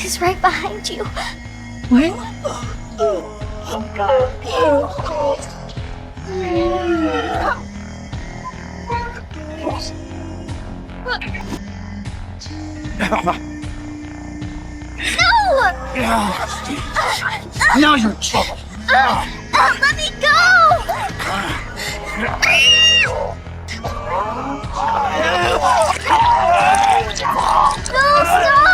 is right behind you. What? No! Now you're in trouble. Let me go! No, stop!